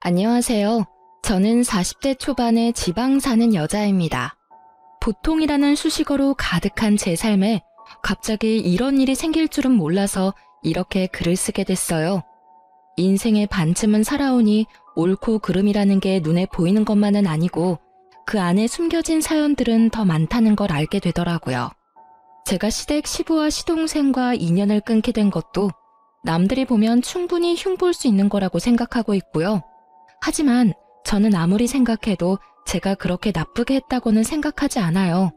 안녕하세요. 저는 40대 초반의 지방 사는 여자입니다. 보통이라는 수식어로 가득한 제 삶에 갑자기 이런 일이 생길 줄은 몰라서 이렇게 글을 쓰게 됐어요. 인생의 반쯤은 살아오니 옳고 그름이라는 게 눈에 보이는 것만은 아니고 그 안에 숨겨진 사연들은 더 많다는 걸 알게 되더라고요. 제가 시댁 시부와 시동생과 인연을 끊게 된 것도 남들이 보면 충분히 흉볼 수 있는 거라고 생각하고 있고요. 하지만 저는 아무리 생각해도 제가 그렇게 나쁘게 했다고는 생각하지 않아요.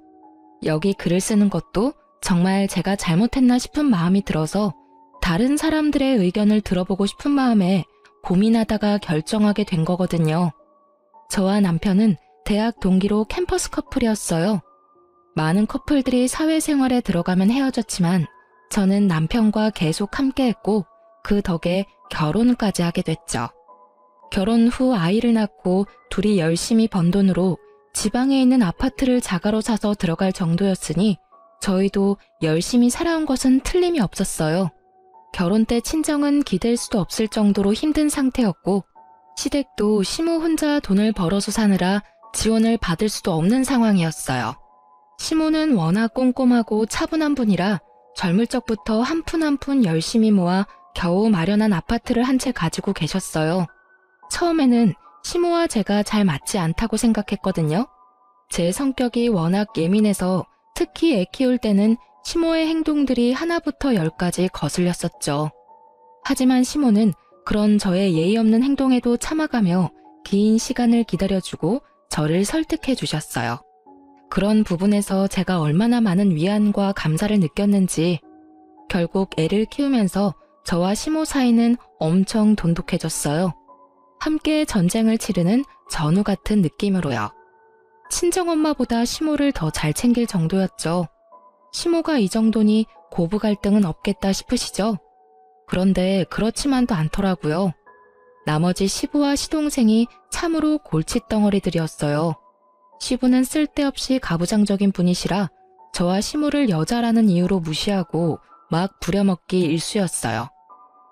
여기 글을 쓰는 것도 정말 제가 잘못했나 싶은 마음이 들어서 다른 사람들의 의견을 들어보고 싶은 마음에 고민하다가 결정하게 된 거거든요. 저와 남편은 대학 동기로 캠퍼스 커플이었어요. 많은 커플들이 사회생활에 들어가면 헤어졌지만 저는 남편과 계속 함께했고 그 덕에 결혼까지 하게 됐죠. 결혼 후 아이를 낳고 둘이 열심히 번 돈으로 지방에 있는 아파트를 자가로 사서 들어갈 정도였으니 저희도 열심히 살아온 것은 틀림이 없었어요. 결혼 때 친정은 기댈 수도 없을 정도로 힘든 상태였고 시댁도 시모 혼자 돈을 벌어서 사느라 지원을 받을 수도 없는 상황이었어요. 시모는 워낙 꼼꼼하고 차분한 분이라 젊을 적부터 한 푼 한 푼 열심히 모아 겨우 마련한 아파트를 한 채 가지고 계셨어요. 처음에는 시모와 제가 잘 맞지 않다고 생각했거든요. 제 성격이 워낙 예민해서 특히 애 키울 때는 시모의 행동들이 하나부터 열까지 거슬렸었죠. 하지만 시모는 그런 저의 예의 없는 행동에도 참아가며 긴 시간을 기다려주고 저를 설득해 주셨어요. 그런 부분에서 제가 얼마나 많은 위안과 감사를 느꼈는지 결국 애를 키우면서 저와 시모 사이는 엄청 돈독해졌어요. 함께 전쟁을 치르는 전우 같은 느낌으로요. 친정엄마보다 시모를 더 잘 챙길 정도였죠. 시모가 이 정도니 고부 갈등은 없겠다 싶으시죠? 그런데 그렇지만도 않더라고요. 나머지 시부와 시동생이 참으로 골칫덩어리들이었어요. 시부는 쓸데없이 가부장적인 분이시라 저와 시모를 여자라는 이유로 무시하고 막 부려먹기 일쑤였어요.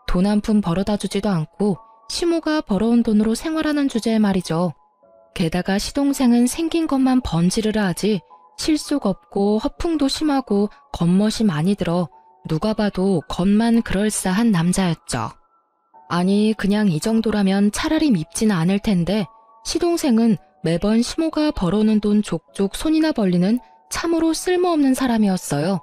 돈 한 푼 벌어다 주지도 않고 시모가 벌어온 돈으로 생활하는 주제에 말이죠. 게다가 시동생은 생긴 것만 번지르르 하지 실속 없고 허풍도 심하고 겉멋이 많이 들어 누가 봐도 겉만 그럴싸한 남자였죠. 아니 그냥 이 정도라면 차라리 밉지는 않을 텐데 시동생은 매번 시모가 벌어오는 돈 족족 손이나 벌리는 참으로 쓸모없는 사람이었어요.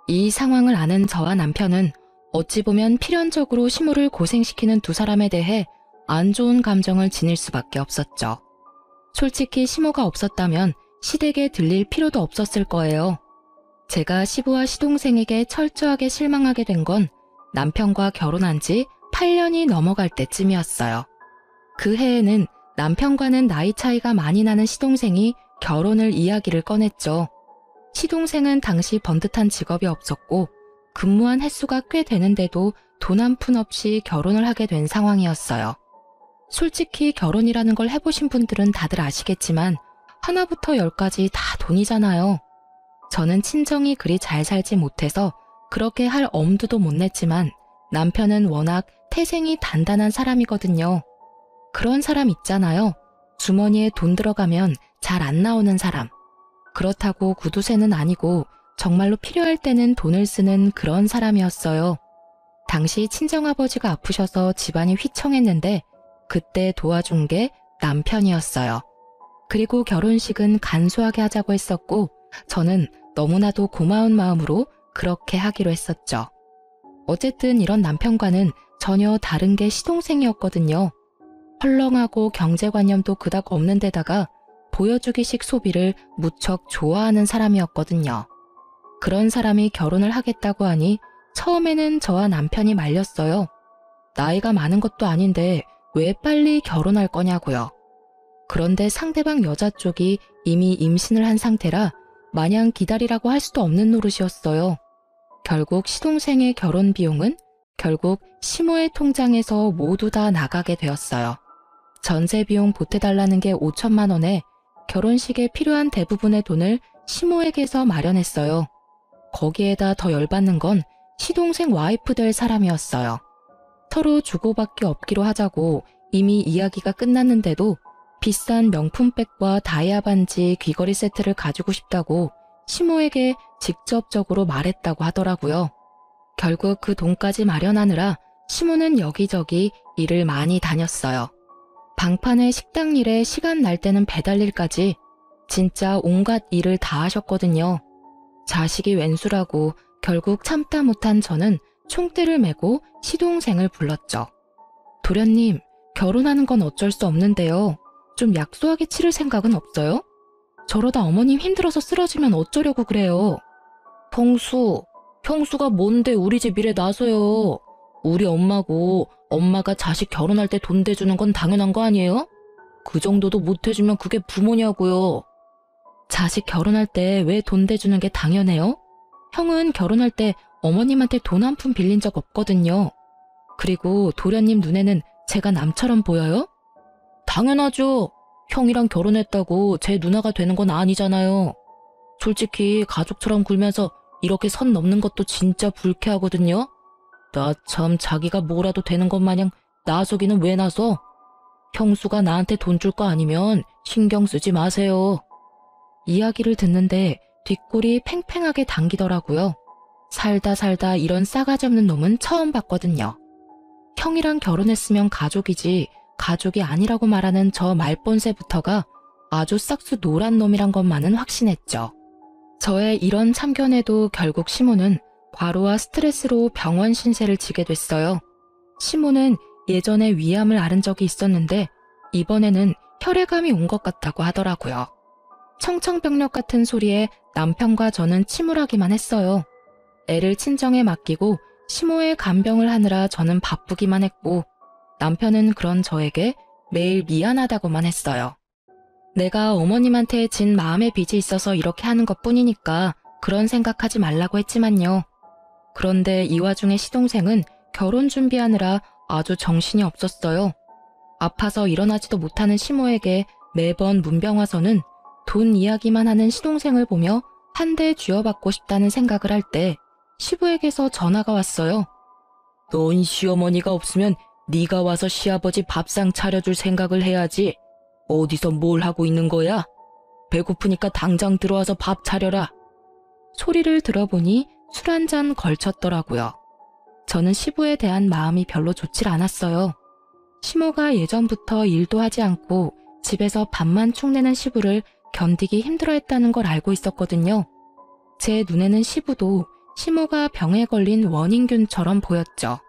이 상황을 아는 저와 남편은 어찌 보면 필연적으로 시모를 고생시키는 두 사람에 대해 안 좋은 감정을 지닐 수밖에 없었죠. 솔직히 시모가 없었다면 시댁에 들릴 필요도 없었을 거예요. 제가 시부와 시동생에게 철저하게 실망하게 된 건 남편과 결혼한 지 8년이 넘어갈 때쯤이었어요. 그 해에는 남편과는 나이 차이가 많이 나는 시동생이 결혼을 이야기를 꺼냈죠. 시동생은 당시 번듯한 직업이 없었고 근무한 횟수가 꽤 되는데도 돈 한 푼 없이 결혼을 하게 된 상황이었어요. 솔직히 결혼이라는 걸 해보신 분들은 다들 아시겠지만 하나부터 열까지 다 돈이잖아요. 저는 친정이 그리 잘 살지 못해서 그렇게 할 엄두도 못 냈지만 남편은 워낙 태생이 단단한 사람이거든요. 그런 사람 있잖아요. 주머니에 돈 들어가면 잘 안 나오는 사람. 그렇다고 구두쇠는 아니고 정말로 필요할 때는 돈을 쓰는 그런 사람이었어요. 당시 친정아버지가 아프셔서 집안이 휘청했는데 그때 도와준 게 남편이었어요. 그리고 결혼식은 간소하게 하자고 했었고 저는 너무나도 고마운 마음으로 그렇게 하기로 했었죠. 어쨌든 이런 남편과는 전혀 다른 게 시동생이었거든요. 헐렁하고 경제관념도 그닥 없는 데다가 보여주기식 소비를 무척 좋아하는 사람이었거든요. 그런 사람이 결혼을 하겠다고 하니 처음에는 저와 남편이 말렸어요. 나이가 많은 것도 아닌데 왜 빨리 결혼할 거냐고요. 그런데 상대방 여자 쪽이 이미 임신을 한 상태라 마냥 기다리라고 할 수도 없는 노릇이었어요. 결국 시동생의 결혼 비용은 결국 시모의 통장에서 모두 다 나가게 되었어요. 전세 비용 보태달라는 게 5천만 원에 결혼식에 필요한 대부분의 돈을 시모에게서 마련했어요. 거기에다 더 열받는 건 시동생 와이프 될 사람이었어요. 서로 주고받기 없기로 하자고 이미 이야기가 끝났는데도 비싼 명품백과 다이아 반지, 귀걸이 세트를 가지고 싶다고 시모에게 직접적으로 말했다고 하더라고요. 결국 그 돈까지 마련하느라 시모는 여기저기 일을 많이 다녔어요. 방판에 식당 일에 시간 날 때는 배달 일까지 진짜 온갖 일을 다 하셨거든요. 자식이 웬수라고 결국 참다 못한 저는 총대를 메고 시동생을 불렀죠. 도련님, 결혼하는 건 어쩔 수 없는데요. 좀 약소하게 치를 생각은 없어요? 저러다 어머님 힘들어서 쓰러지면 어쩌려고 그래요. 형수가 뭔데 우리 집 일에 나서요. 우리 엄마고 엄마가 자식 결혼할 때 돈 대주는 건 당연한 거 아니에요? 그 정도도 못 해주면 그게 부모냐고요. 자식 결혼할 때 왜 돈 대주는 게 당연해요? 형은 결혼할 때 어머님한테 돈 한 푼 빌린 적 없거든요. 그리고 도련님 눈에는 제가 남처럼 보여요? 당연하죠. 형이랑 결혼했다고 제 누나가 되는 건 아니잖아요. 솔직히 가족처럼 굴면서 이렇게 선 넘는 것도 진짜 불쾌하거든요. 나 참 자기가 뭐라도 되는 것 마냥 나서기는 왜 나서? 형수가 나한테 돈 줄 거 아니면 신경 쓰지 마세요. 이야기를 듣는데 뒷골이 팽팽하게 당기더라고요. 살다 이런 싸가지 없는 놈은 처음 봤거든요. 형이랑 결혼했으면 가족이지 가족이 아니라고 말하는 저 말본새부터가 아주 싹수 노란 놈이란 것만은 확신했죠. 저의 이런 참견에도 결국 시모는 과로와 스트레스로 병원 신세를 지게 됐어요. 시모는 예전에 위암을 앓은 적이 있었는데 이번에는 혈액암이 온 것 같다고 하더라고요. 청청병력 같은 소리에 남편과 저는 침울하기만 했어요. 애를 친정에 맡기고 시모의 간병을 하느라 저는 바쁘기만 했고 남편은 그런 저에게 매일 미안하다고만 했어요. 내가 어머님한테 진 마음의 빚이 있어서 이렇게 하는 것뿐이니까 그런 생각하지 말라고 했지만요. 그런데 이 와중에 시동생은 결혼 준비하느라 아주 정신이 없었어요. 아파서 일어나지도 못하는 시모에게 매번 문병 와서는 돈 이야기만 하는 시동생을 보며 한 대 쥐어받고 싶다는 생각을 할 때 시부에게서 전화가 왔어요. 넌 시어머니가 없으면 네가 와서 시아버지 밥상 차려줄 생각을 해야지. 어디서 뭘 하고 있는 거야? 배고프니까 당장 들어와서 밥 차려라. 소리를 들어보니 술 한 잔 걸쳤더라고요. 저는 시부에 대한 마음이 별로 좋질 않았어요. 시모가 예전부터 일도 하지 않고 집에서 밥만 축내는 시부를 견디기 힘들어했다는 걸 알고 있었거든요. 제 눈에는 시부도 시모가 병에 걸린 원인균처럼 보였죠.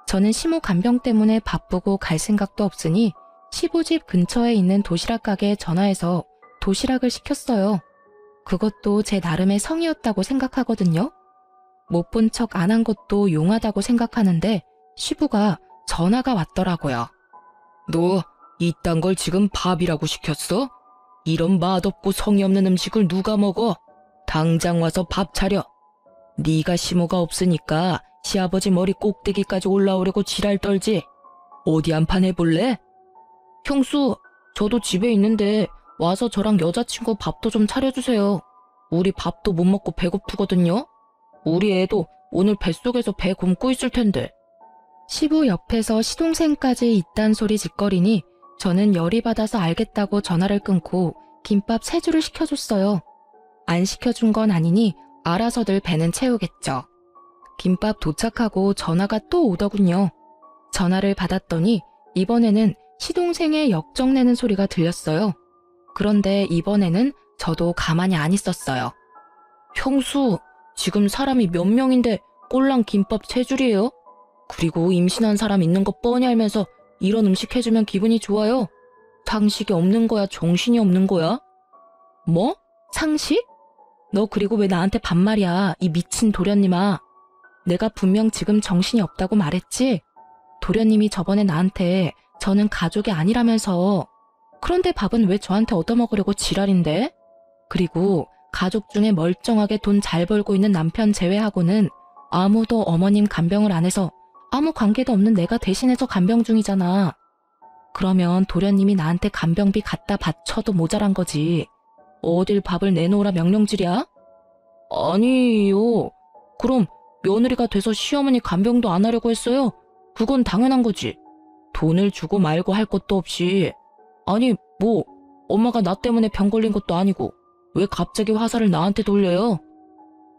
저는 시모 간병 때문에 바쁘고 갈 생각도 없으니 시부 집 근처에 있는 도시락 가게에 전화해서 도시락을 시켰어요. 그것도 제 나름의 성의였다고 생각하거든요. 못 본 척 안 한 것도 용하다고 생각하는데 시부가 전화가 왔더라고요. 너 이딴 걸 지금 밥이라고 시켰어? 이런 맛없고 성의 없는 음식을 누가 먹어? 당장 와서 밥 차려. 네가 시모가 없으니까 시아버지 머리 꼭대기까지 올라오려고 지랄 떨지. 어디 한판 해볼래? 형수, 저도 집에 있는데 와서 저랑 여자친구 밥도 좀 차려주세요. 우리 밥도 못 먹고 배고프거든요. 우리 애도 오늘 뱃속에서 배 굶고 있을 텐데. 시부 옆에서 시동생까지 이딴 소리 짓거리니 저는 열이 받아서 알겠다고 전화를 끊고 김밥 3줄을 시켜줬어요. 안 시켜준 건 아니니 알아서들 배는 채우겠죠. 김밥 도착하고 전화가 또 오더군요. 전화를 받았더니 이번에는 시동생의 역정내는 소리가 들렸어요. 그런데 이번에는 저도 가만히 안 있었어요. 형수, 지금 사람이 몇 명인데 꼴랑 김밥 3줄이에요? 그리고 임신한 사람 있는 거 뻔히 알면서 이런 음식 해주면 기분이 좋아요? 상식이 없는 거야, 정신이 없는 거야? 뭐? 상식? 너 그리고 왜 나한테 반말이야, 이 미친 도련님아. 내가 분명 지금 정신이 없다고 말했지? 도련님이 저번에 나한테 저는 가족이 아니라면서. 그런데 밥은 왜 저한테 얻어먹으려고 지랄인데? 그리고 가족 중에 멀쩡하게 돈 잘 벌고 있는 남편 제외하고는 아무도 어머님 간병을 안 해서 아무 관계도 없는 내가 대신해서 간병 중이잖아. 그러면 도련님이 나한테 간병비 갖다 바쳐도 모자란 거지. 어딜 밥을 내놓으라 명령질이야? 아니요. 그럼 며느리가 돼서 시어머니 간병도 안 하려고 했어요? 그건 당연한 거지. 돈을 주고 말고 할 것도 없이. 아니, 뭐 엄마가 나 때문에 병 걸린 것도 아니고 왜 갑자기 화살을 나한테 돌려요?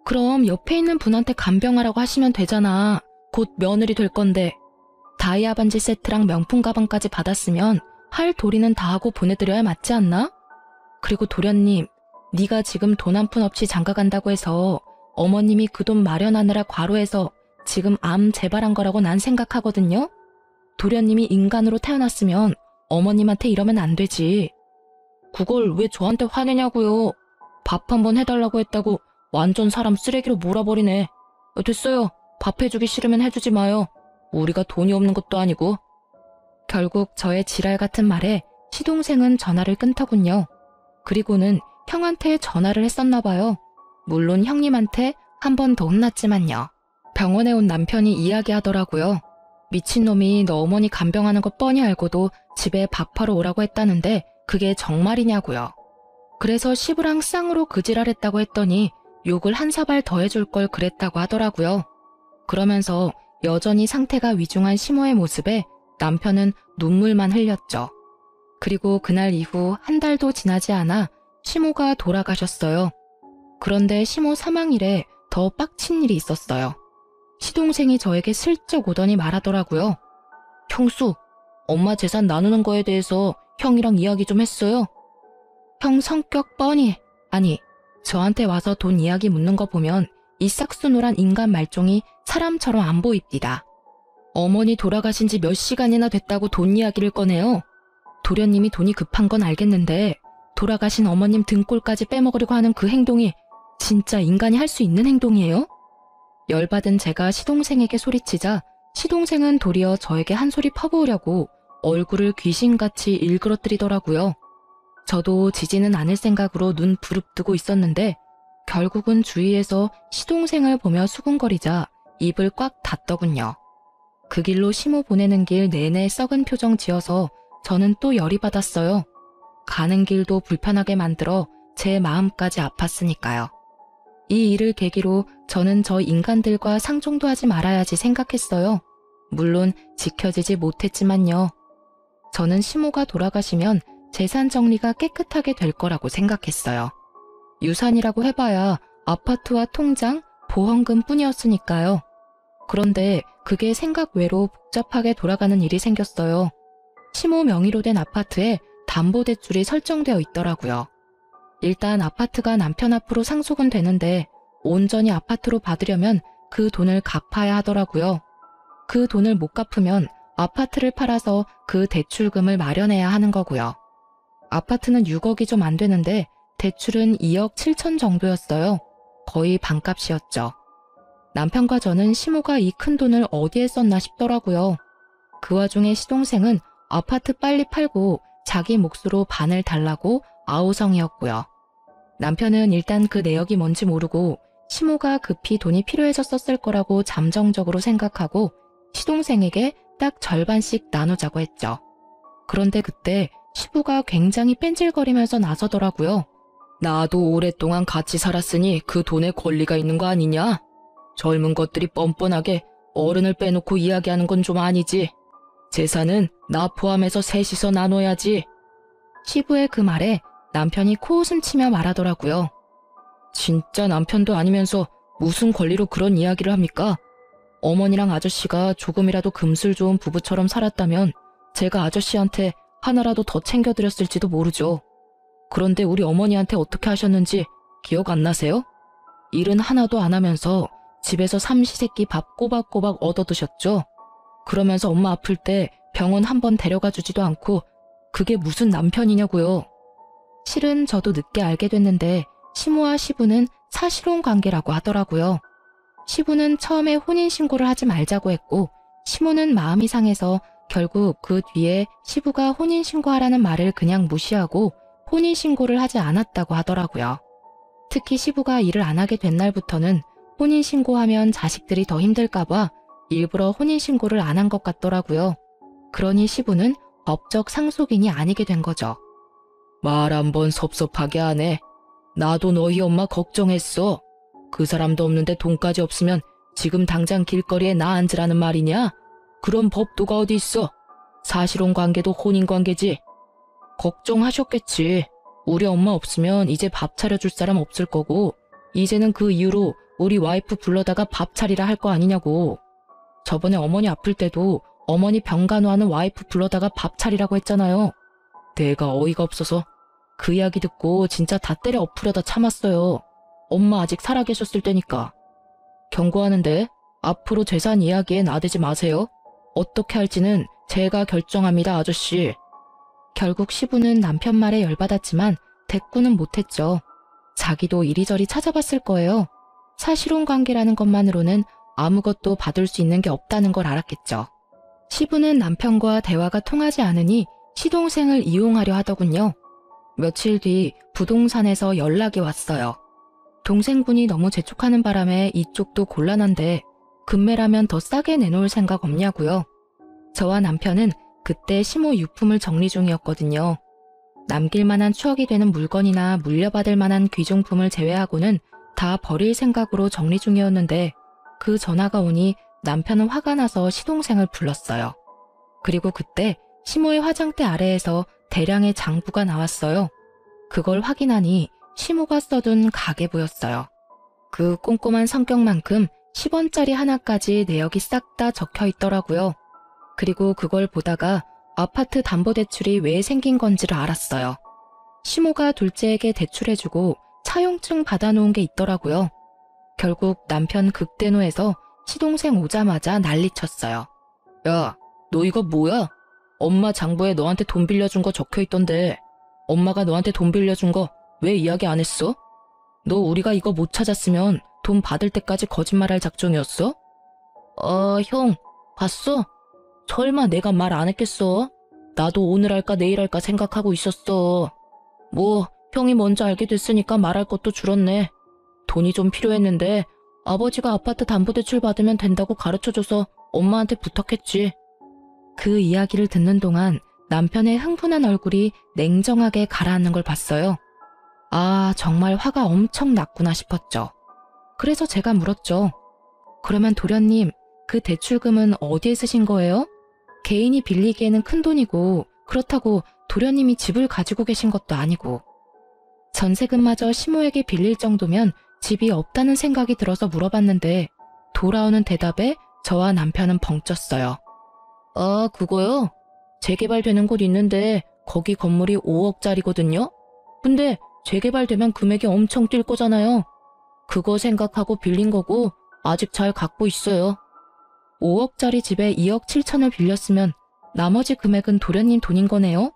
그럼 옆에 있는 분한테 간병하라고 하시면 되잖아. 곧 며느리 될 건데. 다이아 반지 세트랑 명품 가방까지 받았으면 할 도리는 다 하고 보내드려야 맞지 않나? 그리고 도련님, 네가 지금 돈 한 푼 없이 장가 간다고 해서 어머님이 그 돈 마련하느라 과로해서 지금 암 재발한 거라고 난 생각하거든요? 도련님이 인간으로 태어났으면 어머님한테 이러면 안 되지. 그걸 왜 저한테 화내냐고요. 밥 한번 해달라고 했다고 완전 사람 쓰레기로 몰아버리네. 됐어요. 밥 해주기 싫으면 해주지 마요. 우리가 돈이 없는 것도 아니고. 결국 저의 지랄 같은 말에 시동생은 전화를 끊더군요. 그리고는 형한테 전화를 했었나 봐요. 물론 형님한테 한 번 더 혼났지만요. 병원에 온 남편이 이야기하더라고요. 미친놈이 너 어머니 간병하는 거 뻔히 알고도 집에 밥하러 오라고 했다는데 그게 정말이냐고요. 그래서 시부랑 쌍으로 그 지랄했다고 했더니 욕을 한 사발 더 해줄 걸 그랬다고 하더라고요. 그러면서 여전히 상태가 위중한 시모의 모습에 남편은 눈물만 흘렸죠. 그리고 그날 이후 한 달도 지나지 않아 시모가 돌아가셨어요. 그런데 시모 사망일에 더 빡친 일이 있었어요. 시동생이 저에게 슬쩍 오더니 말하더라고요. 형수, 엄마 재산 나누는 거에 대해서 형이랑 이야기 좀 했어요? 형 성격 뻔히, 아니, 저한테 와서 돈 이야기 묻는 거 보면 이 싹수노란 인간 말종이 사람처럼 안 보입니다. 어머니 돌아가신 지 몇 시간이나 됐다고 돈 이야기를 꺼내요. 도련님이 돈이 급한 건 알겠는데 돌아가신 어머님 등골까지 빼먹으려고 하는 그 행동이 진짜 인간이 할 수 있는 행동이에요? 열받은 제가 시동생에게 소리치자 시동생은 도리어 저에게 한 소리 퍼부으려고 얼굴을 귀신같이 일그러뜨리더라고요. 저도 지지는 않을 생각으로 눈 부릅뜨고 있었는데 결국은 주위에서 시동생을 보며 수군거리자 입을 꽉 닫더군요. 그 길로 시모 보내는 길 내내 썩은 표정 지어서 저는 또 열이 받았어요. 가는 길도 불편하게 만들어 제 마음까지 아팠으니까요. 이 일을 계기로 저는 저 인간들과 상종도 하지 말아야지 생각했어요. 물론 지켜지지 못했지만요. 저는 시모가 돌아가시면 재산 정리가 깨끗하게 될 거라고 생각했어요. 유산이라고 해봐야 아파트와 통장, 보험금 뿐이었으니까요. 그런데 그게 생각 외로 복잡하게 돌아가는 일이 생겼어요. 시모 명의로 된 아파트에 담보대출이 설정되어 있더라고요. 일단 아파트가 남편 앞으로 상속은 되는데 온전히 아파트로 받으려면 그 돈을 갚아야 하더라고요. 그 돈을 못 갚으면 아파트를 팔아서 그 대출금을 마련해야 하는 거고요. 아파트는 6억이 좀 안 되는데 대출은 2억 7천 정도였어요. 거의 반값이었죠. 남편과 저는 시모가 이 큰 돈을 어디에 썼나 싶더라고요. 그 와중에 시동생은 아파트 빨리 팔고 자기 몫으로 반을 달라고 아우성이었고요. 남편은 일단 그 내역이 뭔지 모르고 시모가 급히 돈이 필요해졌었을 거라고 잠정적으로 생각하고 시동생에게 딱 절반씩 나누자고 했죠. 그런데 그때 시부가 굉장히 뺀질거리면서 나서더라고요. 나도 오랫동안 같이 살았으니 그 돈에 권리가 있는 거 아니냐? 젊은 것들이 뻔뻔하게 어른을 빼놓고 이야기하는 건 좀 아니지. 재산은 나 포함해서 셋이서 나눠야지. 시부의 그 말에 남편이 코웃음 치며 말하더라고요. 진짜 남편도 아니면서 무슨 권리로 그런 이야기를 합니까? 어머니랑 아저씨가 조금이라도 금술 좋은 부부처럼 살았다면 제가 아저씨한테 하나라도 더 챙겨드렸을지도 모르죠. 그런데 우리 어머니한테 어떻게 하셨는지 기억 안 나세요? 일은 하나도 안 하면서 집에서 삼시세끼 밥 꼬박꼬박 얻어드셨죠? 그러면서 엄마 아플 때 병원 한 번 데려가 주지도 않고 그게 무슨 남편이냐고요. 실은 저도 늦게 알게 됐는데 시모와 시부는 사실혼 관계라고 하더라고요. 시부는 처음에 혼인신고를 하지 말자고 했고 시모는 마음이 상해서 결국 그 뒤에 시부가 혼인신고하라는 말을 그냥 무시하고 혼인신고를 하지 않았다고 하더라고요. 특히 시부가 일을 안 하게 된 날부터는 혼인신고하면 자식들이 더 힘들까봐 일부러 혼인신고를 안 한 것 같더라고요. 그러니 시부는 법적 상속인이 아니게 된 거죠. 말 한 번 섭섭하게 하네. 나도 너희 엄마 걱정했어. 그 사람도 없는데 돈까지 없으면 지금 당장 길거리에 나 앉으라는 말이냐? 그런 법도가 어디 있어? 사실혼 관계도 혼인 관계지. 걱정하셨겠지. 우리 엄마 없으면 이제 밥 차려줄 사람 없을 거고 이제는 그 이후로 우리 와이프 불러다가 밥 차리라 할 거 아니냐고. 저번에 어머니 아플 때도 어머니 병간호하는 와이프 불러다가 밥 차리라고 했잖아요. 내가 어이가 없어서 그 이야기 듣고 진짜 다 때려 엎으려다 참았어요. 엄마 아직 살아계셨을 때니까. 경고하는데 앞으로 재산 이야기에 나대지 마세요. 어떻게 할지는 제가 결정합니다, 아저씨. 결국 시부는 남편 말에 열받았지만 대꾸는 못했죠. 자기도 이리저리 찾아봤을 거예요. 사실혼 관계라는 것만으로는 아무것도 받을 수 있는 게 없다는 걸 알았겠죠. 시부는 남편과 대화가 통하지 않으니 시동생을 이용하려 하더군요. 며칠 뒤 부동산에서 연락이 왔어요. 동생분이 너무 재촉하는 바람에 이쪽도 곤란한데 금매라면 더 싸게 내놓을 생각 없냐고요. 저와 남편은 그때 시모 유품을 정리 중이었거든요. 남길 만한 추억이 되는 물건이나 물려받을 만한 귀중품을 제외하고는 다 버릴 생각으로 정리 중이었는데 그 전화가 오니 남편은 화가 나서 시동생을 불렀어요. 그리고 그때 시모의 화장대 아래에서 대량의 장부가 나왔어요. 그걸 확인하니 시모가 써둔 가계부였어요. 그 꼼꼼한 성격만큼 10원짜리 하나까지 내역이 싹 다 적혀 있더라고요. 그리고 그걸 보다가 아파트 담보대출이 왜 생긴 건지를 알았어요. 시모가 둘째에게 대출해주고 차용증 받아놓은 게 있더라고요. 결국 남편 극대노해서 시동생 오자마자 난리쳤어요. 야, 너 이거 뭐야? 엄마 장부에 너한테 돈 빌려준 거 적혀있던데 엄마가 너한테 돈 빌려준 거 왜 이야기 안 했어? 너 우리가 이거 못 찾았으면 돈 받을 때까지 거짓말할 작정이었어? 형, 봤어? 설마 내가 말 안 했겠어? 나도 오늘 할까 내일 할까 생각하고 있었어. 뭐 형이 먼저 알게 됐으니까 말할 것도 줄었네. 돈이 좀 필요했는데 아버지가 아파트 담보대출 받으면 된다고 가르쳐줘서 엄마한테 부탁했지. 그 이야기를 듣는 동안 남편의 흥분한 얼굴이 냉정하게 가라앉는 걸 봤어요. 아, 정말 화가 엄청 났구나 싶었죠. 그래서 제가 물었죠. 그러면 도련님, 그 대출금은 어디에 쓰신 거예요? 개인이 빌리기에는 큰 돈이고 그렇다고 도련님이 집을 가지고 계신 것도 아니고. 전세금마저 시모에게 빌릴 정도면 집이 없다는 생각이 들어서 물어봤는데 돌아오는 대답에 저와 남편은 벙쪘어요. 아, 그거요? 재개발되는 곳 있는데 거기 건물이 5억짜리거든요? 근데 재개발되면 금액이 엄청 뛸 거잖아요. 그거 생각하고 빌린 거고 아직 잘 갖고 있어요. 5억짜리 집에 2억 7천을 빌렸으면 나머지 금액은 도련님 돈인 거네요?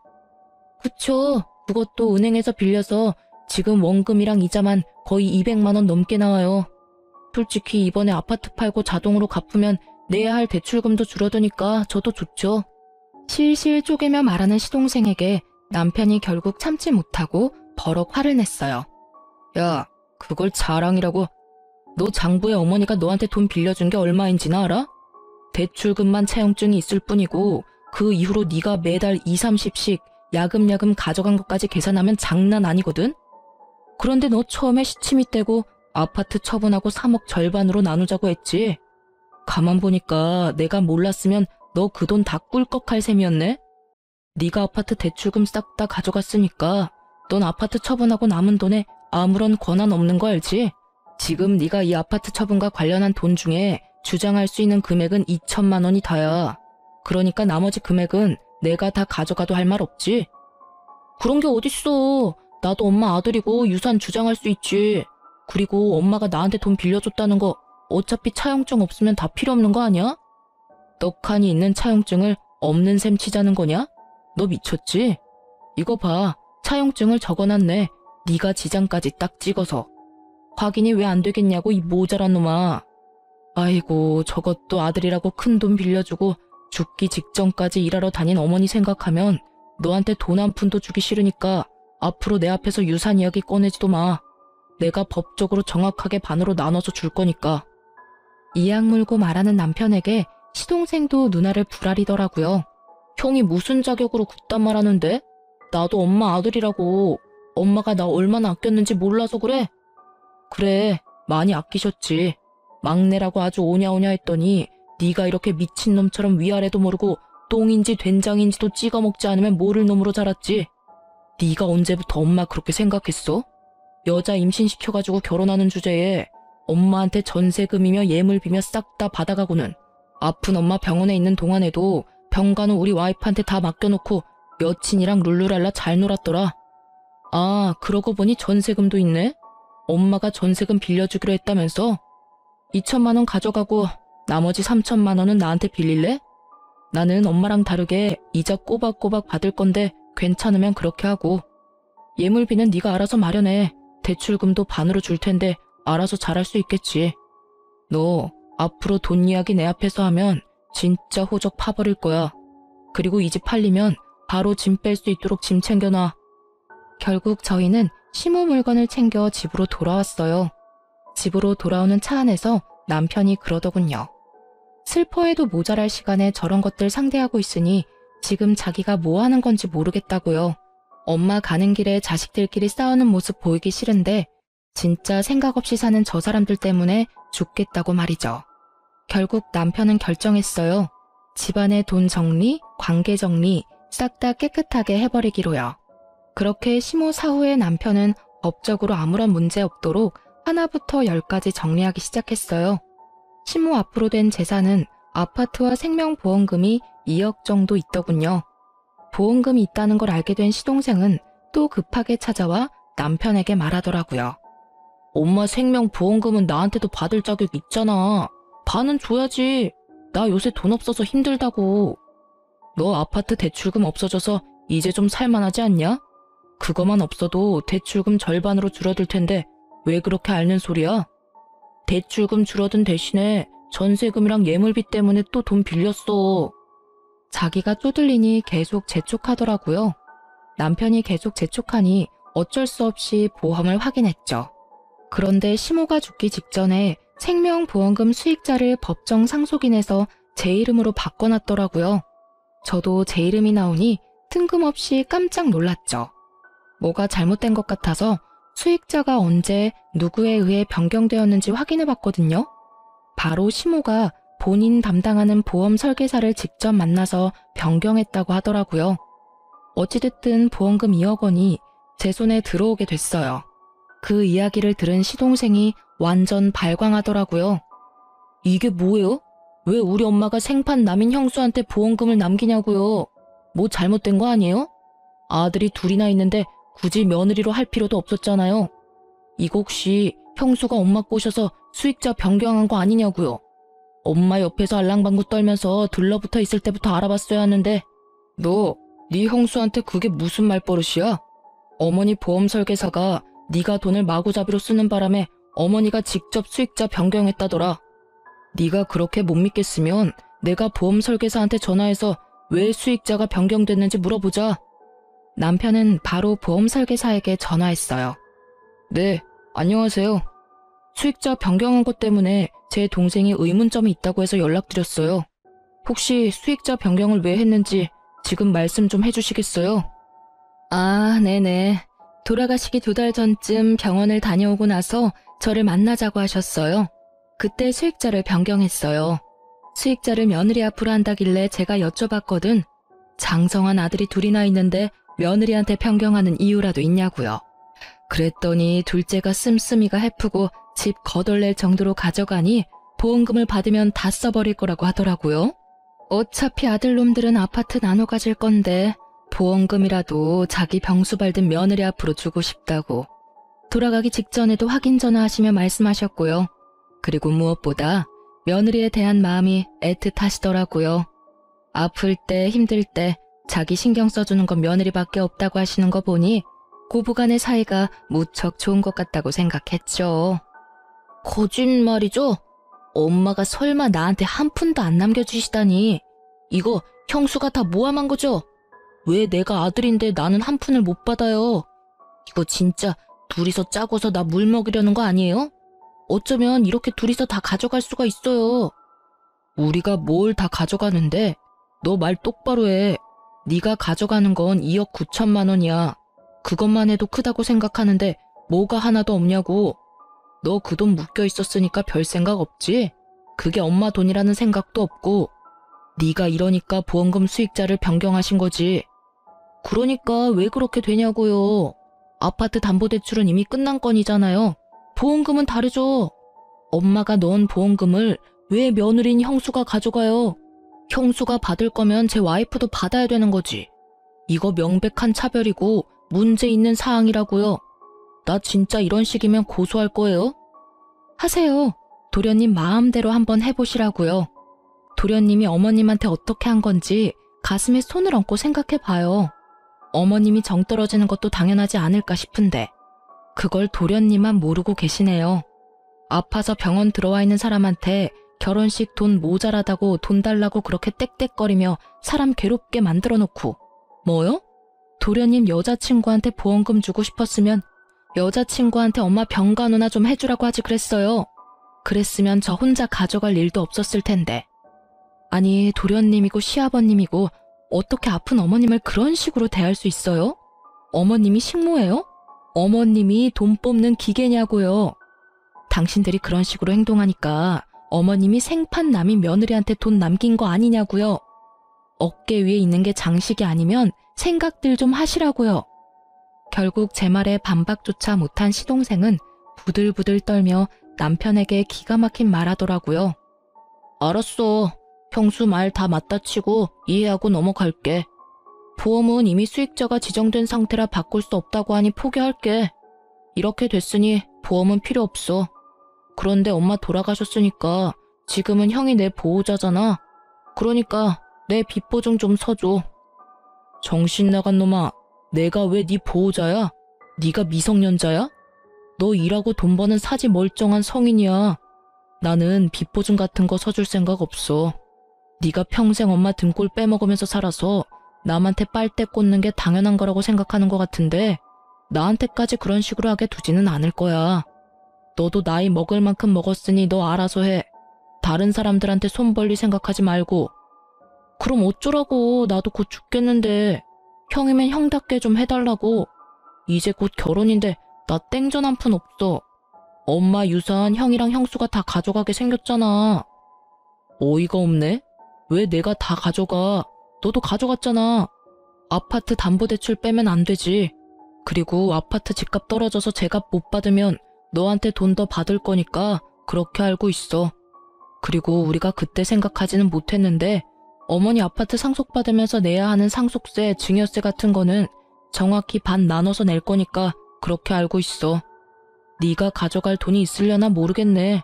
그쵸. 그것도 은행에서 빌려서 지금 원금이랑 이자만 거의 200만 원 넘게 나와요. 솔직히 이번에 아파트 팔고 자동으로 갚으면 내야 할 대출금도 줄어드니까 저도 좋죠. 실실 쪼개며 말하는 시동생에게 남편이 결국 참지 못하고 버럭 화를 냈어요. 야, 그걸 자랑이라고. 너 장부에 어머니가 너한테 돈 빌려준 게 얼마인지나 알아? 대출금만 차용증이 있을 뿐이고 그 이후로 네가 매달 20~30씩 야금야금 가져간 것까지 계산하면 장난 아니거든? 그런데 너 처음에 시치미 떼고 아파트 처분하고 3억 절반으로 나누자고 했지. 가만 보니까 내가 몰랐으면 너 그 돈 다 꿀꺽할 셈이었네? 네가 아파트 대출금 싹 다 가져갔으니까 넌 아파트 처분하고 남은 돈에 아무런 권한 없는 거 알지? 지금 네가 이 아파트 처분과 관련한 돈 중에 주장할 수 있는 금액은 2천만 원이 다야. 그러니까 나머지 금액은 내가 다 가져가도 할 말 없지? 그런 게 어딨어. 나도 엄마 아들이고 유산 주장할 수 있지. 그리고 엄마가 나한테 돈 빌려줬다는 거 어차피 차용증 없으면 다 필요 없는 거 아니야? 떡하니 있는 차용증을 없는 셈 치자는 거냐? 너 미쳤지? 이거 봐. 차용증을 적어놨네. 네가 지장까지 딱 찍어서. 확인이 왜 안 되겠냐고 이 모자란 놈아. 아이고, 저것도 아들이라고 큰 돈 빌려주고 죽기 직전까지 일하러 다닌 어머니 생각하면 너한테 돈 한 푼도 주기 싫으니까 앞으로 내 앞에서 유산 이야기 꺼내지도 마. 내가 법적으로 정확하게 반으로 나눠서 줄 거니까. 이악 물고 말하는 남편에게 시동생도 누나를 부라리더라고요. 형이 무슨 자격으로 그딴 말 하는데? 나도 엄마 아들이라고. 엄마가 나 얼마나 아꼈는지 몰라서 그래? 그래, 많이 아끼셨지. 막내라고 아주 오냐오냐 했더니 네가 이렇게 미친놈처럼 위아래도 모르고 똥인지 된장인지도 찍어 먹지 않으면 모를 놈으로 자랐지. 네가 언제부터 엄마 그렇게 생각했어? 여자 임신시켜가지고 결혼하는 주제에 엄마한테 전세금이며 예물비며 싹 다 받아가고는 아픈 엄마 병원에 있는 동안에도 병간호 우리 와이프한테 다 맡겨놓고 여친이랑 룰루랄라 잘 놀았더라. 아, 그러고 보니 전세금도 있네? 엄마가 전세금 빌려주기로 했다면서? 2천만 원 가져가고 나머지 3천만 원은 나한테 빌릴래? 나는 엄마랑 다르게 이자 꼬박꼬박 받을 건데 괜찮으면 그렇게 하고. 예물비는 네가 알아서 마련해. 대출금도 반으로 줄 텐데 알아서 잘할 수 있겠지. 너 앞으로 돈 이야기 내 앞에서 하면 진짜 호적 파버릴 거야. 그리고 이 집 팔리면 바로 짐 뺄 수 있도록 짐 챙겨놔. 결국 저희는 시모 물건을 챙겨 집으로 돌아왔어요. 집으로 돌아오는 차 안에서 남편이 그러더군요. 슬퍼해도 모자랄 시간에 저런 것들 상대하고 있으니 지금 자기가 뭐 하는 건지 모르겠다고요. 엄마 가는 길에 자식들끼리 싸우는 모습 보이기 싫은데 진짜 생각 없이 사는 저 사람들 때문에 죽겠다고 말이죠. 결국 남편은 결정했어요. 집안의 돈 정리, 관계 정리 싹 다 깨끗하게 해버리기로요. 그렇게 시모 사후에 남편은 법적으로 아무런 문제 없도록 하나부터 10까지 정리하기 시작했어요. 시모 앞으로 된 재산은 아파트와 생명보험금이 2억 정도 있더군요. 보험금이 있다는 걸 알게 된 시동생은 또 급하게 찾아와 남편에게 말하더라고요. 엄마 생명보험금은 나한테도 받을 자격 있잖아. 반은 줘야지. 나 요새 돈 없어서 힘들다고. 너 아파트 대출금 없어져서 이제 좀 살만하지 않냐? 그거만 없어도 대출금 절반으로 줄어들 텐데 왜 그렇게 앓는 소리야? 대출금 줄어든 대신에 전세금이랑 예물비 때문에 또 돈 빌렸어. 자기가 쪼들리니 계속 재촉하더라고요. 남편이 계속 재촉하니 어쩔 수 없이 보험을 확인했죠. 그런데 시모가 죽기 직전에 생명보험금 수익자를 법정 상속인에서 제 이름으로 바꿔놨더라고요. 저도 제 이름이 나오니 뜬금없이 깜짝 놀랐죠. 뭐가 잘못된 것 같아서 수익자가 언제 누구에 의해 변경되었는지 확인해봤거든요. 바로 시모가 본인 담당하는 보험 설계사를 직접 만나서 변경했다고 하더라고요. 어찌됐든 보험금 2억 원이 제 손에 들어오게 됐어요. 그 이야기를 들은 시동생이 완전 발광하더라고요. 이게 뭐예요? 왜 우리 엄마가 생판 남인 형수한테 보험금을 남기냐고요? 뭐 잘못된 거 아니에요? 아들이 둘이나 있는데 굳이 며느리로 할 필요도 없었잖아요. 이거 혹시 형수가 엄마 꼬셔서 수익자 변경한 거 아니냐고요? 엄마 옆에서 알랑방구 떨면서 들러붙어 있을 때부터 알아봤어야 하는데 너, 네 형수한테 그게 무슨 말버릇이야? 어머니 보험 설계사가 네가 돈을 마구잡이로 쓰는 바람에 어머니가 직접 수익자 변경했다더라. 네가 그렇게 못 믿겠으면 내가 보험 설계사한테 전화해서 왜 수익자가 변경됐는지 물어보자. 남편은 바로 보험 설계사에게 전화했어요. 네, 안녕하세요. 수익자 변경한 것 때문에 제 동생이 의문점이 있다고 해서 연락드렸어요. 혹시 수익자 변경을 왜 했는지 지금 말씀 좀 해주시겠어요? 아, 네네. 돌아가시기 2달 전쯤 병원을 다녀오고 나서 저를 만나자고 하셨어요. 그때 수익자를 변경했어요. 수익자를 며느리 앞으로 한다길래 제가 여쭤봤거든. 장성한 아들이 둘이나 있는데 며느리한테 변경하는 이유라도 있냐고요. 그랬더니 둘째가 씀씀이가 해프고 집 거덜낼 정도로 가져가니 보험금을 받으면 다 써버릴 거라고 하더라고요. 어차피 아들놈들은 아파트 나눠 가질 건데 보험금이라도 자기 병수 밟은 며느리 앞으로 주고 싶다고. 돌아가기 직전에도 확인 전화하시며 말씀하셨고요. 그리고 무엇보다 며느리에 대한 마음이 애틋하시더라고요. 아플 때 힘들 때 자기 신경 써주는 건 며느리밖에 없다고 하시는 거 보니 고부간의 사이가 무척 좋은 것 같다고 생각했죠. 거짓말이죠? 엄마가 설마 나한테 한 푼도 안 남겨주시다니. 이거 형수가 다 모함한 거죠? 왜 내가 아들인데 나는 한 푼을 못 받아요? 이거 진짜 둘이서 짜고서 나 물 먹이려는 거 아니에요? 어쩌면 이렇게 둘이서 다 가져갈 수가 있어요. 우리가 뭘 다 가져가는데? 너 말 똑바로 해. 네가 가져가는 건 2억 9천만 원이야. 그것만 해도 크다고 생각하는데 뭐가 하나도 없냐고. 너 그 돈 묶여 있었으니까 별 생각 없지? 그게 엄마 돈이라는 생각도 없고. 네가 이러니까 보험금 수익자를 변경하신 거지. 그러니까 왜 그렇게 되냐고요. 아파트 담보대출은 이미 끝난 건이잖아요. 보험금은 다르죠. 엄마가 넣은 보험금을 왜 며느리인 형수가 가져가요? 형수가 받을 거면 제 와이프도 받아야 되는 거지. 이거 명백한 차별이고 문제 있는 사항이라고요. 나 진짜 이런 식이면 고소할 거예요. 하세요. 도련님 마음대로 한번 해보시라고요. 도련님이 어머님한테 어떻게 한 건지 가슴에 손을 얹고 생각해봐요. 어머님이 정 떨어지는 것도 당연하지 않을까 싶은데 그걸 도련님만 모르고 계시네요. 아파서 병원 들어와 있는 사람한테 결혼식 돈 모자라다고 돈 달라고 그렇게 떽떽거리며 사람 괴롭게 만들어 놓고 뭐요? 도련님 여자친구한테 보험금 주고 싶었으면 여자친구한테 엄마 병간호나 좀 해주라고 하지 그랬어요. 그랬으면 저 혼자 가져갈 일도 없었을 텐데. 아니 도련님이고 시아버님이고 어떻게 아픈 어머님을 그런 식으로 대할 수 있어요? 어머님이 식모예요? 어머님이 돈 뽑는 기계냐고요. 당신들이 그런 식으로 행동하니까 어머님이 생판 남인 며느리한테 돈 남긴 거 아니냐고요. 어깨 위에 있는 게 장식이 아니면 생각들 좀 하시라고요. 결국 제 말에 반박조차 못한 시동생은 부들부들 떨며 남편에게 기가 막힌 말하더라고요. 알았어. 형수 말 다 맞다 치고 이해하고 넘어갈게. 보험은 이미 수익자가 지정된 상태라 바꿀 수 없다고 하니 포기할게. 이렇게 됐으니 보험은 필요 없어. 그런데 엄마 돌아가셨으니까 지금은 형이 내 보호자잖아. 그러니까 내 빚보증 좀 서줘. 정신 나간 놈아. 내가 왜 네 보호자야? 네가 미성년자야? 너 일하고 돈 버는 사지 멀쩡한 성인이야. 나는 빚보증 같은 거 서줄 생각 없어. 네가 평생 엄마 등골 빼먹으면서 살아서 남한테 빨대 꽂는 게 당연한 거라고 생각하는 것 같은데 나한테까지 그런 식으로 하게 두지는 않을 거야. 너도 나이 먹을 만큼 먹었으니 너 알아서 해. 다른 사람들한테 손 벌릴 생각하지 말고. 그럼 어쩌라고. 나도 곧 죽겠는데. 형이면 형답게 좀 해달라고. 이제 곧 결혼인데 나 땡전 한 푼 없어. 엄마 유산 형이랑 형수가 다 가져가게 생겼잖아. 어이가 없네. 왜 내가 다 가져가? 너도 가져갔잖아. 아파트 담보대출 빼면 안 되지. 그리고 아파트 집값 떨어져서 제값 못 받으면 너한테 돈 더 받을 거니까 그렇게 알고 있어. 그리고 우리가 그때 생각하지는 못했는데 어머니 아파트 상속받으면서 내야 하는 상속세, 증여세 같은 거는 정확히 반 나눠서 낼 거니까 그렇게 알고 있어. 네가 가져갈 돈이 있으려나 모르겠네.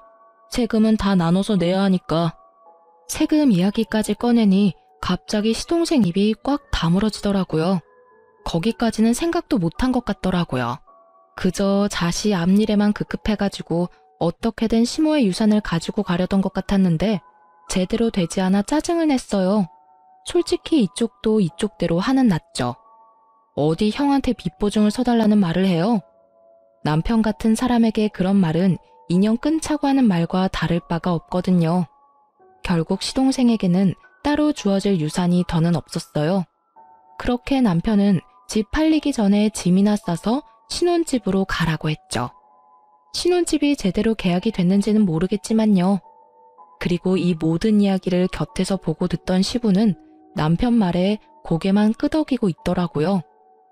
세금은 다 나눠서 내야 하니까. 세금 이야기까지 꺼내니 갑자기 시동생 입이 꽉 다물어지더라고요. 거기까지는 생각도 못한 것 같더라고요. 그저 자시 앞일에만 급급해가지고 어떻게든 시모의 유산을 가지고 가려던 것 같았는데 제대로 되지 않아 짜증을 냈어요. 솔직히 이쪽도 이쪽대로 화는 났죠. 어디 형한테 빚보증을 서달라는 말을 해요? 남편 같은 사람에게 그런 말은 인연 끊자고 하는 말과 다를 바가 없거든요. 결국 시동생에게는 따로 주어질 유산이 더는 없었어요. 그렇게 남편은 집 팔리기 전에 짐이나 싸서 신혼집으로 가라고 했죠. 신혼집이 제대로 계약이 됐는지는 모르겠지만요. 그리고 이 모든 이야기를 곁에서 보고 듣던 시부는 남편 말에 고개만 끄덕이고 있더라고요.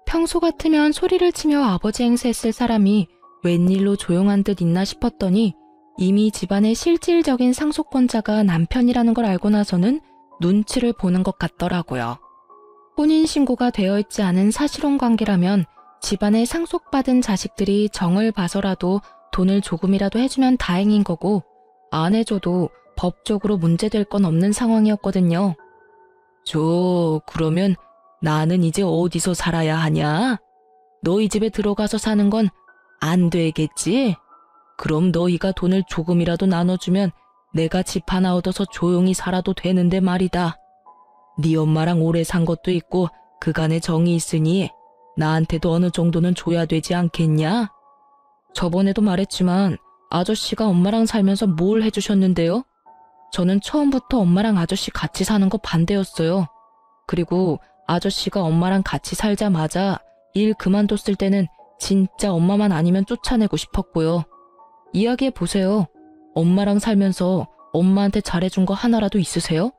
평소 같으면 소리를 치며 아버지 행세했을 사람이 웬일로 조용한 듯 있나 싶었더니 이미 집안의 실질적인 상속권자가 남편이라는 걸 알고 나서는 눈치를 보는 것 같더라고요. 혼인신고가 되어 있지 않은 사실혼 관계라면 집안에 상속받은 자식들이 정을 봐서라도 돈을 조금이라도 해주면 다행인 거고 안 해줘도 법적으로 문제될 건 없는 상황이었거든요. 그러면 나는 이제 어디서 살아야 하냐? 너희 집에 들어가서 사는 건 안 되겠지? 그럼 너희가 돈을 조금이라도 나눠주면 내가 집 하나 얻어서 조용히 살아도 되는데 말이다. 네 엄마랑 오래 산 것도 있고 그간의 정이 있으니 나한테도 어느 정도는 줘야 되지 않겠냐? 저번에도 말했지만 아저씨가 엄마랑 살면서 뭘 해주셨는데요? 저는 처음부터 엄마랑 아저씨 같이 사는 거 반대였어요. 그리고 아저씨가 엄마랑 같이 살자마자 일 그만뒀을 때는 진짜 엄마만 아니면 쫓아내고 싶었고요. 이야기해보세요. 엄마랑 살면서 엄마한테 잘해준 거 하나라도 있으세요?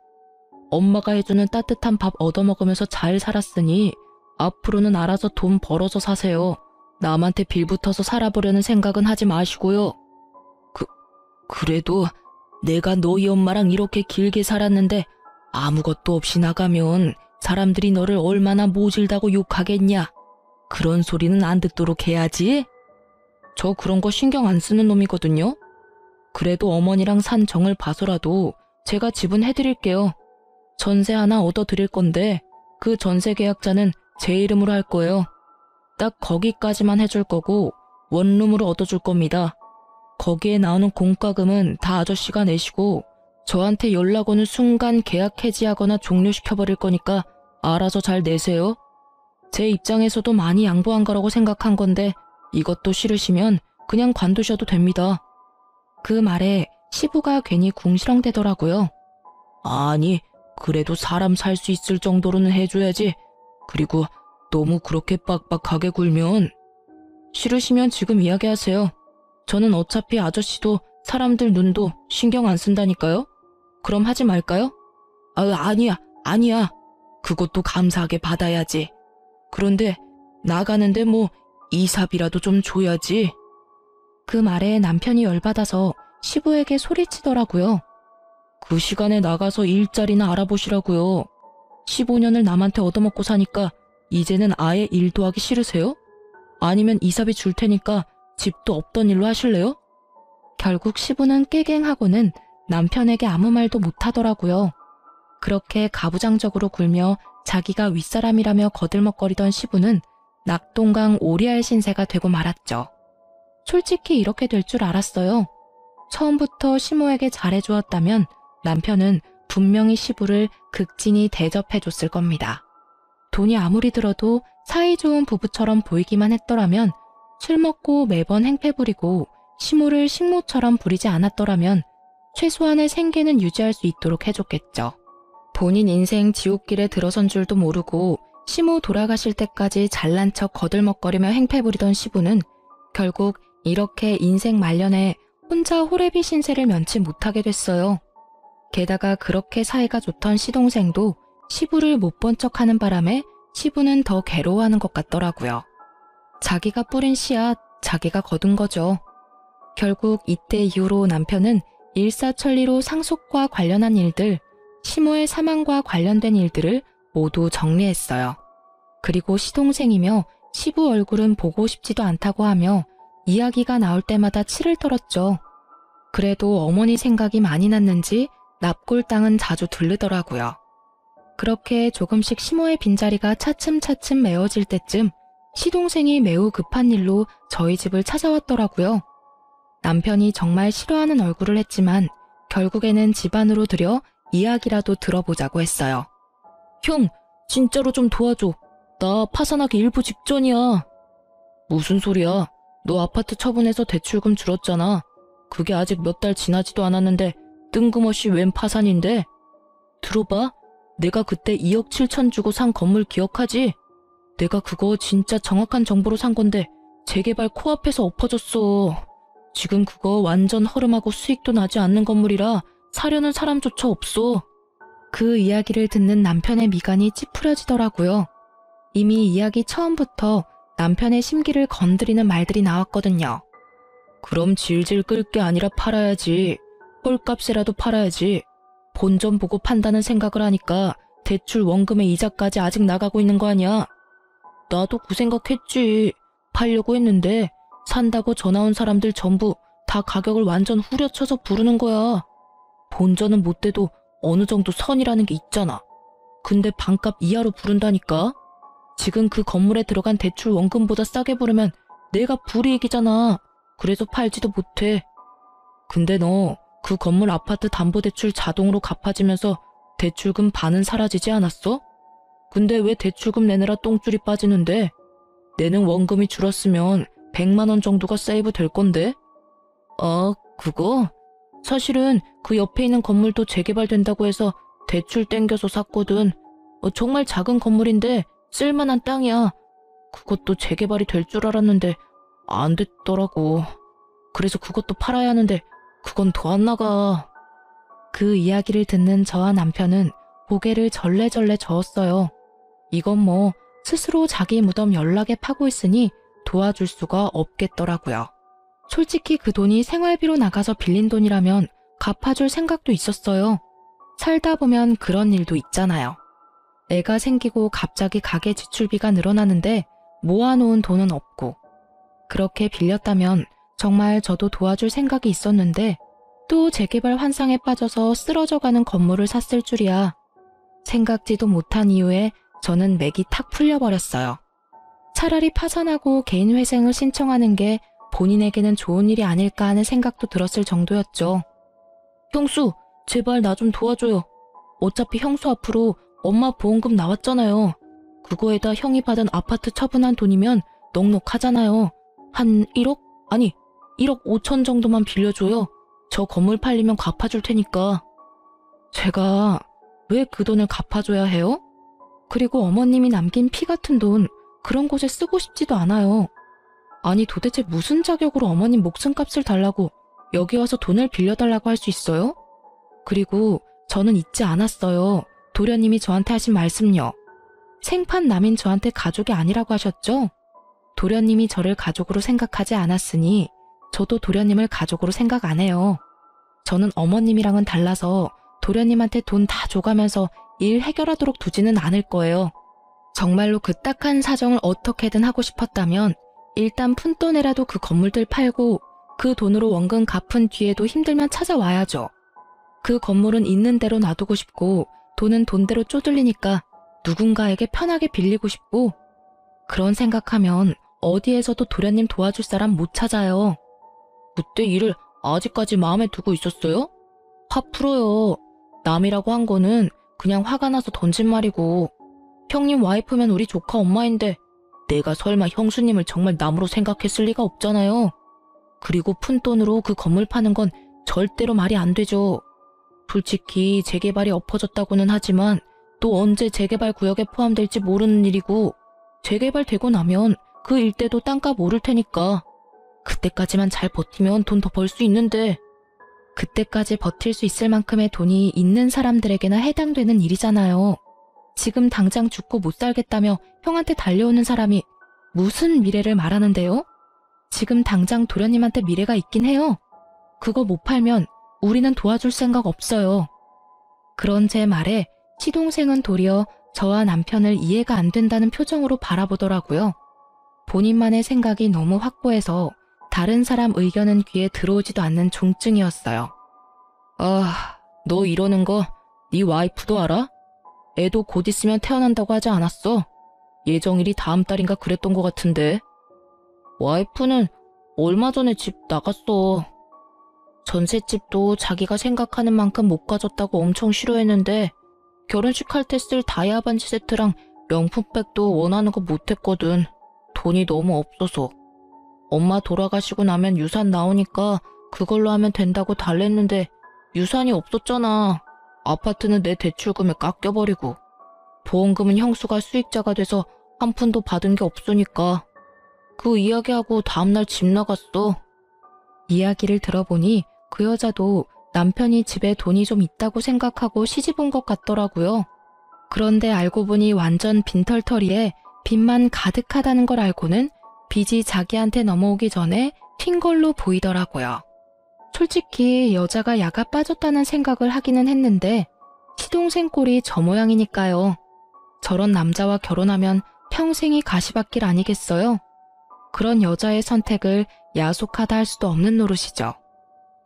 엄마가 해주는 따뜻한 밥 얻어먹으면서 잘 살았으니 앞으로는 알아서 돈 벌어서 사세요. 남한테 빌붙어서 살아보려는 생각은 하지 마시고요. 그래도 내가 너희 엄마랑 이렇게 길게 살았는데 아무것도 없이 나가면 사람들이 너를 얼마나 모질다고 욕하겠냐. 그런 소리는 안 듣도록 해야지. 저 그런 거 신경 안 쓰는 놈이거든요. 그래도 어머니랑 산 정을 봐서라도 제가 지분해드릴게요. 전세 하나 얻어드릴 건데 그 전세 계약자는 제 이름으로 할 거예요. 딱 거기까지만 해줄 거고 원룸으로 얻어줄 겁니다. 거기에 나오는 공과금은 다 아저씨가 내시고 저한테 연락 오는 순간 계약 해지하거나 종료시켜버릴 거니까 알아서 잘 내세요. 제 입장에서도 많이 양보한 거라고 생각한 건데 이것도 싫으시면 그냥 관두셔도 됩니다. 그 말에 시부가 괜히 궁시렁대더라고요. 아니, 그래도 사람 살 수 있을 정도로는 해줘야지. 그리고 너무 그렇게 빡빡하게 굴면. 싫으시면 지금 이야기하세요. 저는 어차피 아저씨도 사람들 눈도 신경 안 쓴다니까요. 그럼 하지 말까요? 아니야. 그것도 감사하게 받아야지. 그런데 나가는데 뭐 이삽이라도 좀 줘야지. 그 말에 남편이 열받아서 시부에게 소리치더라고요. 그 시간에 나가서 일자리나 알아보시라고요. 15년을 남한테 얻어먹고 사니까 이제는 아예 일도 하기 싫으세요? 아니면 이삽이 줄 테니까 집도 없던 일로 하실래요? 결국 시부는 깨갱하고는 남편에게 아무 말도 못하더라고요. 그렇게 가부장적으로 굴며 자기가 윗사람이라며 거들먹거리던 시부는 낙동강 오리알 신세가 되고 말았죠. 솔직히 이렇게 될 줄 알았어요. 처음부터 시모에게 잘해주었다면 남편은 분명히 시부를 극진히 대접해줬을 겁니다. 돈이 아무리 들어도 사이좋은 부부처럼 보이기만 했더라면, 술 먹고 매번 행패 부리고 시모를 식모처럼 부리지 않았더라면 최소한의 생계는 유지할 수 있도록 해줬겠죠. 본인 인생 지옥길에 들어선 줄도 모르고 시모 돌아가실 때까지 잘난 척 거들먹거리며 행패 부리던 시부는 결국 이렇게 인생 말년에 혼자 호래비 신세를 면치 못하게 됐어요. 게다가 그렇게 사이가 좋던 시동생도 시부를 못 본 척하는 바람에 시부는 더 괴로워하는 것 같더라고요. 자기가 뿌린 씨앗, 자기가 거둔 거죠. 결국 이때 이후로 남편은 일사천리로 상속과 관련한 일들, 시모의 사망과 관련된 일들을 모두 정리했어요. 그리고 시동생이며 시부 얼굴은 보고 싶지도 않다고 하며 이야기가 나올 때마다 치를 떨었죠. 그래도 어머니 생각이 많이 났는지 납골 땅은 자주 들르더라고요. 그렇게 조금씩 시모의 빈자리가 차츰차츰 메워질 때쯤 시동생이 매우 급한 일로 저희 집을 찾아왔더라고요. 남편이 정말 싫어하는 얼굴을 했지만 결국에는 집 안으로 들여 이야기라도 들어보자고 했어요. 형, 진짜로 좀 도와줘. 나 파산하기 일부 직전이야. 무슨 소리야? 너 아파트 처분해서 대출금 줄었잖아. 그게 아직 몇 달 지나지도 않았는데 뜬금없이 웬 파산인데? 들어봐. 내가 그때 2억 7천 주고 산 건물 기억하지? 내가 그거 진짜 정확한 정보로 산 건데 재개발 코앞에서 엎어졌어. 지금 그거 완전 허름하고 수익도 나지 않는 건물이라 사려는 사람조차 없어. 그 이야기를 듣는 남편의 미간이 찌푸려지더라고요. 이미 이야기 처음부터 남편의 심기를 건드리는 말들이 나왔거든요. 그럼 질질 끌 게 아니라 팔아야지. 헐값에라도 팔아야지. 본전 보고 판다는 생각을 하니까 대출 원금의 이자까지 아직 나가고 있는 거 아니야. 나도 그 생각했지. 팔려고 했는데 산다고 전화 온 사람들 전부 다 가격을 완전 후려쳐서 부르는 거야. 본전은 못 돼도 어느 정도 선이라는 게 있잖아. 근데 반값 이하로 부른다니까. 지금 그 건물에 들어간 대출 원금보다 싸게 부르면 내가 불이익이잖아. 그래서 팔지도 못해. 근데 너 그 건물 아파트 담보대출 자동으로 갚아지면서 대출금 반은 사라지지 않았어? 근데 왜 대출금 내느라 똥줄이 빠지는데? 내는 원금이 줄었으면 100만 원 정도가 세이브 될 건데? 그거? 사실은 그 옆에 있는 건물도 재개발된다고 해서 대출 땡겨서 샀거든. 정말 작은 건물인데 쓸만한 땅이야. 그것도 재개발이 될 줄 알았는데 안 됐더라고. 그래서 그것도 팔아야 하는데 그건 더 안 나가. 그 이야기를 듣는 저와 남편은 고개를 절레절레 저었어요. 이건 뭐 스스로 자기 무덤 연락에 파고 있으니 도와줄 수가 없겠더라고요. 솔직히 그 돈이 생활비로 나가서 빌린 돈이라면 갚아줄 생각도 있었어요. 살다 보면 그런 일도 있잖아요. 애가 생기고 갑자기 가게 지출비가 늘어나는데 모아놓은 돈은 없고, 그렇게 빌렸다면 정말 저도 도와줄 생각이 있었는데 또 재개발 환상에 빠져서 쓰러져가는 건물을 샀을 줄이야. 생각지도 못한 이유에 저는 맥이 탁 풀려버렸어요. 차라리 파산하고 개인 회생을 신청하는 게 본인에게는 좋은 일이 아닐까 하는 생각도 들었을 정도였죠. 형수, 제발 나 좀 도와줘요. 어차피 형수 앞으로 엄마 보험금 나왔잖아요. 그거에다 형이 받은 아파트 처분한 돈이면 넉넉하잖아요. 한 1억? 아니, 1억 5천 정도만 빌려줘요. 저 건물 팔리면 갚아줄 테니까. 제가 왜 그 돈을 갚아줘야 해요? 그리고 어머님이 남긴 피 같은 돈, 그런 곳에 쓰고 싶지도 않아요. 아니 도대체 무슨 자격으로 어머님 목숨값을 달라고 여기 와서 돈을 빌려달라고 할 수 있어요? 그리고 저는 잊지 않았어요. 도련님이 저한테 하신 말씀요. 생판 남인 저한테 가족이 아니라고 하셨죠? 도련님이 저를 가족으로 생각하지 않았으니 저도 도련님을 가족으로 생각 안 해요. 저는 어머님이랑은 달라서 도련님한테 돈 다 줘가면서 일 해결하도록 두지는 않을 거예요. 정말로 그 딱한 사정을 어떻게든 하고 싶었다면 일단 푼돈에라도 그 건물들 팔고 그 돈으로 원금 갚은 뒤에도 힘들면 찾아와야죠. 그 건물은 있는 대로 놔두고 싶고 돈은 돈대로 쪼들리니까 누군가에게 편하게 빌리고 싶고, 그런 생각하면 어디에서도 도련님 도와줄 사람 못 찾아요. 그때 일을 아직까지 마음에 두고 있었어요? 화 풀어요. 남이라고 한 거는 그냥 화가 나서 던진 말이고, 형님 와이프면 우리 조카 엄마인데 내가 설마 형수님을 정말 남으로 생각했을 리가 없잖아요. 그리고 푼돈으로 그 건물 파는 건 절대로 말이 안 되죠. 솔직히 재개발이 엎어졌다고는 하지만 또 언제 재개발 구역에 포함될지 모르는 일이고, 재개발되고 나면 그 일대도 땅값 오를 테니까 그때까지만 잘 버티면 돈 더 벌 수 있는데, 그때까지 버틸 수 있을 만큼의 돈이 있는 사람들에게나 해당되는 일이잖아요. 지금 당장 죽고 못 살겠다며 형한테 달려오는 사람이 무슨 미래를 말하는데요? 지금 당장 도련님한테 미래가 있긴 해요. 그거 못 팔면 우리는 도와줄 생각 없어요. 그런 제 말에 시동생은 도리어 저와 남편을 이해가 안 된다는 표정으로 바라보더라고요. 본인만의 생각이 너무 확고해서 다른 사람 의견은 귀에 들어오지도 않는 종증이었어요. 아, 너 이러는 거 네 와이프도 알아? 애도 곧 있으면 태어난다고 하지 않았어? 예정일이 다음 달인가 그랬던 것 같은데. 와이프는 얼마 전에 집 나갔어. 전셋집도 자기가 생각하는 만큼 못 가졌다고 엄청 싫어했는데 결혼식 할 때 쓸 다이아 반지 세트랑 명품백도 원하는 거 못했거든. 돈이 너무 없어서. 엄마 돌아가시고 나면 유산 나오니까 그걸로 하면 된다고 달랬는데 유산이 없었잖아. 아파트는 내 대출금에 깎여버리고 보험금은 형수가 수익자가 돼서 한 푼도 받은 게 없으니까. 그 이야기하고 다음날 집 나갔어. 이야기를 들어보니 그 여자도 남편이 집에 돈이 좀 있다고 생각하고 시집 온 것 같더라고요. 그런데 알고 보니 완전 빈털터리에 빚만 가득하다는 걸 알고는 빚이 자기한테 넘어오기 전에 튄 걸로 보이더라고요. 솔직히 여자가 야가 빠졌다는 생각을 하기는 했는데 시동생 꼴이 저 모양이니까요. 저런 남자와 결혼하면 평생이 가시밭길 아니겠어요? 그런 여자의 선택을 야속하다 할 수도 없는 노릇이죠.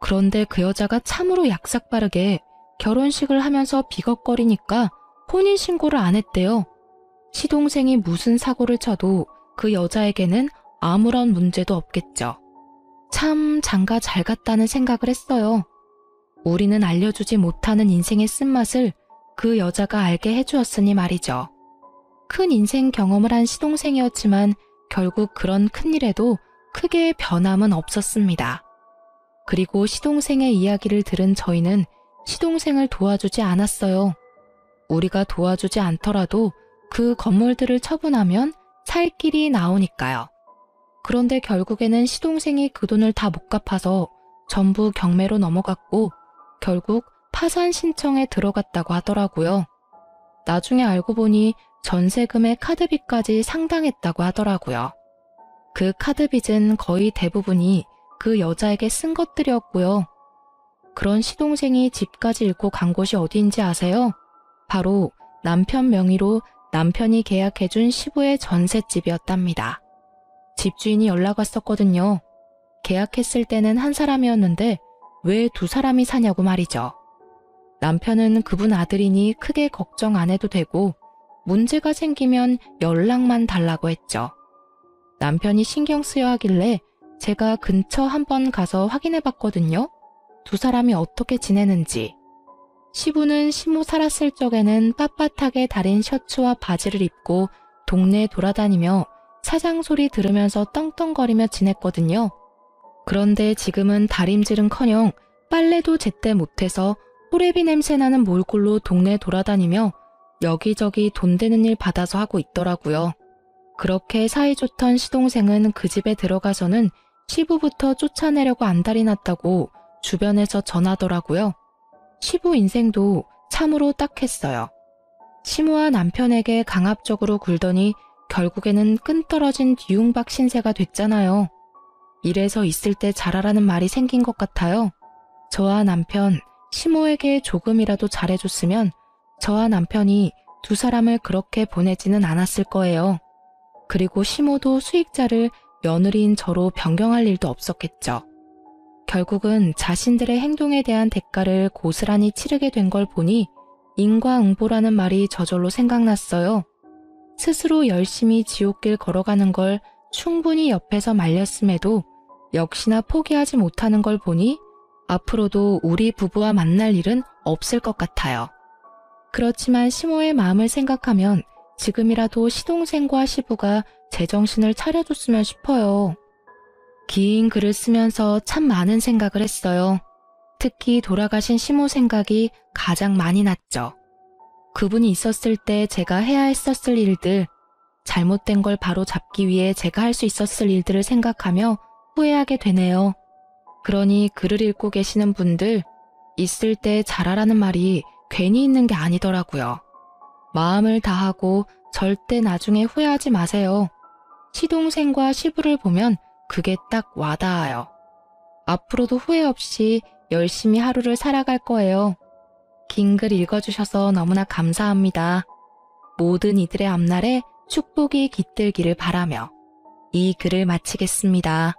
그런데 그 여자가 참으로 약삭빠르게 결혼식을 하면서 비걱거리니까 혼인신고를 안 했대요. 시동생이 무슨 사고를 쳐도 그 여자에게는 아무런 문제도 없겠죠. 참 장가 잘 갔다는 생각을 했어요. 우리는 알려주지 못하는 인생의 쓴맛을 그 여자가 알게 해주었으니 말이죠. 큰 인생 경험을 한 시동생이었지만 결국 그런 큰일에도 크게 변함은 없었습니다. 그리고 시동생의 이야기를 들은 저희는 시동생을 도와주지 않았어요. 우리가 도와주지 않더라도 그 건물들을 처분하면 살 길이 나오니까요. 그런데 결국에는 시동생이 그 돈을 다 못 갚아서 전부 경매로 넘어갔고 결국 파산 신청에 들어갔다고 하더라고요. 나중에 알고 보니 전세금의 카드빚까지 상당했다고 하더라고요. 그 카드빚은 거의 대부분이 그 여자에게 쓴 것들이었고요. 그런 시동생이 집까지 잃고 간 곳이 어디인지 아세요? 바로 남편 명의로 남편이 계약해준 시부의 전셋집이었답니다. 집주인이 연락 왔었거든요. 계약했을 때는 한 사람이었는데 왜 두 사람이 사냐고 말이죠. 남편은 그분 아들이니 크게 걱정 안 해도 되고 문제가 생기면 연락만 달라고 했죠. 남편이 신경 쓰여 하길래 제가 근처 한번 가서 확인해 봤거든요. 두 사람이 어떻게 지내는지. 시부는 시모 살았을 적에는 빳빳하게 다린 셔츠와 바지를 입고 동네에 돌아다니며 사장 소리 들으면서 떵떵거리며 지냈거든요. 그런데 지금은 다림질은커녕 빨래도 제때 못해서 호레비 냄새나는 몰골로 동네에 돌아다니며 여기저기 돈 되는 일 받아서 하고 있더라고요. 그렇게 사이좋던 시동생은 그 집에 들어가서는 시부부터 쫓아내려고 안달이 났다고 주변에서 전하더라고요. 시부 인생도 참으로 딱했어요. 시모와 남편에게 강압적으로 굴더니 결국에는 끈떨어진 뒤움박 신세가 됐잖아요. 이래서 있을 때 잘하라는 말이 생긴 것 같아요. 저와 남편, 시모에게 조금이라도 잘해줬으면 저와 남편이 두 사람을 그렇게 보내지는 않았을 거예요. 그리고 시모도 수익자를 며느리인 저로 변경할 일도 없었겠죠. 결국은 자신들의 행동에 대한 대가를 고스란히 치르게 된 걸 보니 인과응보라는 말이 저절로 생각났어요. 스스로 열심히 지옥길 걸어가는 걸 충분히 옆에서 말렸음에도 역시나 포기하지 못하는 걸 보니 앞으로도 우리 부부와 만날 일은 없을 것 같아요. 그렇지만 시모의 마음을 생각하면 지금이라도 시동생과 시부가 제정신을 차려줬으면 싶어요. 긴 글을 쓰면서 참 많은 생각을 했어요. 특히 돌아가신 시모 생각이 가장 많이 났죠. 그분이 있었을 때 제가 해야 했었을 일들, 잘못된 걸 바로 잡기 위해 제가 할 수 있었을 일들을 생각하며 후회하게 되네요. 그러니 글을 읽고 계시는 분들, 있을 때 잘하라는 말이 괜히 있는 게 아니더라고요. 마음을 다하고 절대 나중에 후회하지 마세요. 시동생과 시부를 보면 그게 딱 와닿아요. 앞으로도 후회 없이 열심히 하루를 살아갈 거예요. 긴 글 읽어주셔서 너무나 감사합니다. 모든 이들의 앞날에 축복이 깃들기를 바라며 이 글을 마치겠습니다.